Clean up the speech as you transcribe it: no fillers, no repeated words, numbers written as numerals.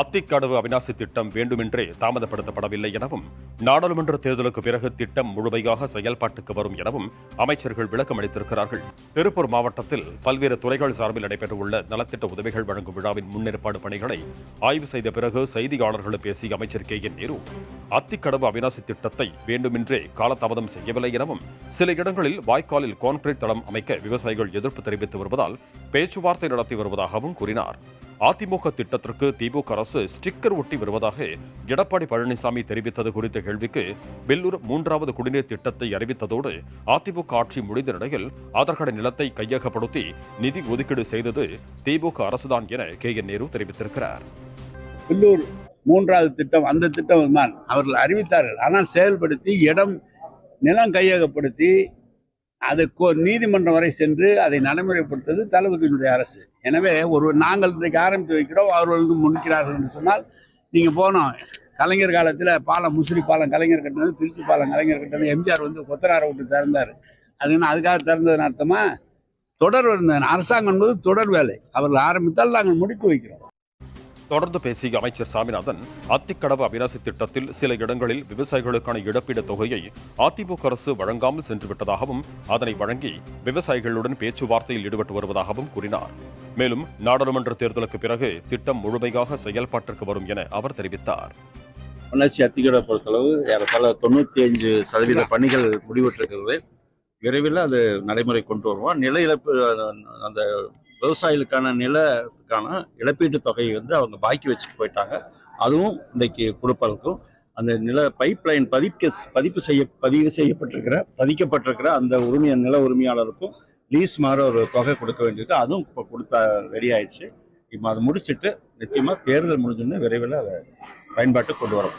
அத்திக்கடவு அவிநாசி திட்டம் வேண்டுமென்றே தாமதப்படுத்தப்படவில்லை எனவும் நாடாளுமன்ற தேர்தலுக்கு பிறகு திட்டம் முழுமையாக செயல்பாட்டுக்கு வரும் எனவும் அமைச்சர்கள் விளக்கம் அளித்திருக்கிறார்கள். திருப்பூர் மாவட்டத்தில் பல்வேறு துறைகள் சார்பில் நடைபெறவுள்ள நலத்திட்ட உதவிகள் வழங்கும் விழாவின் முன்னேற்பாடு பணிகளை ஆய்வு செய்த பிறகு செய்தியாளர்களிடம் பேசிய அமைச்சர் KN.நேரு அத்திக்கடவு அவிநாசி திட்டத்தை வேண்டுமென்றே காலதாமதம் செய்யவில்லை எனவும் சில இடங்களில் வாய்க்காலில் கான்கிரீட் தளம் அமைக்க விவசாயிகள் எதிர்ப்பு தெரிவித்து வருவதால் பேச்சுவார்த்தை நடத்தி வருவதாகவும் கூறினார். அதிமுக திட்டத்திற்கு திமுக அரசு ஸ்டிக்கர் ஒட்டி வருவதாக எடப்பாடி பழனிசாமி தெரிவித்தது குறித்த கேள்விக்கு வெள்ளூர் 3வது குடிநீர் திட்டத்தை அறிவித்ததோடு அதிமுக ஆட்சி முடிந்த நிலையில் அதற்கான நிலத்தை கையகப்படுத்தி நிதி ஒதுக்கீடு செய்தது திமுக அரசுதான் என KN.நேரு தெரிவித்திருக்கிறார். வெள்ளூர் 3வது திட்டம், அந்த திட்டம் அவர்கள் அறிவித்தார்கள். ஆனால் செயல்படுத்தி நிலம் கையகப்படுத்தி அது நீதிமன்றம் வரை சென்று அதை நடைமுறைப்படுத்தது தளபதியினுடைய அரசு. எனவே நாங்கள் இன்றைக்கு ஆரம்பித்து வைக்கிறோம், அவர்கள் முடிக்கிறார்கள் என்று சொன்னால், நீங்கள் போனோம் கலைஞர் காலத்தில் பாலம், முசிறி பாலம் கலைஞர் கட்டினது, திருச்சி பாலம் கலைஞர் கட்டினது, எம்ஜிஆர் கொத்தனாரை விட்டு திறந்தார். அதுக்காக திறந்ததுன்னு அர்த்தமா? தொடர் அரசாங்கம் என்பது தொடர் வேலை. அவர்கள் ஆரம்பித்தால் நாங்கள் முடித்து வைக்கிறோம். தொடர்ந்து பேசிய அமைச்சர் சாமிநாதன் அத்திக்கடவு அவிநாசி திட்டத்தில் சில இடங்களில் விவசாயிகளுக்கான இழப்பீடு தொகையை அதிமுக அரசு வழங்காமல் சென்றுவிட்டதாகவும் அதனை வழங்கி விவசாயிகளுடன் பேச்சுவார்த்தையில் ஈடுபட்டு வருவதாகவும் கூறினார். மேலும் நாடாளுமன்ற தேர்தலுக்கு பிறகு திட்டம் முழுமையாக செயல்பாட்டிற்கு வரும் என அவர் தெரிவித்தார். அத்திக்கடவை பொறுத்தளவு ஏறத்தாழ 95% பணிகள் முடிவுற்றிருக்கிறது. விரைவில் அது நடைமுறை கொண்டு வருவோம். நில இழப்பு, அந்த விவசாயிகளுக்கான நிலத்துக்கான இழப்பீட்டு தொகையை அவங்க பாக்கி வச்சுட்டு போயிட்டாங்க. அதுவும் இன்றைக்கு கொடுப்பதற்கும் அந்த நில பைப் லைன் பதிவு பதிக்கப்பட்டிருக்கிற அந்த நில உரிமையாளருக்கும் லீஸ் மாதிரி ஒரு தொகை கொடுக்க வேண்டியிருக்கு. அதுவும் இப்போ கொடுத்தா ரெடி ஆயிடுச்சு. இப்போ அதை முடிச்சுட்டு நிச்சயமா தேர்தல் முடிஞ்சோடனே விரைவில் அதை பயன்பாட்டுக்கு கொண்டு வரோம்.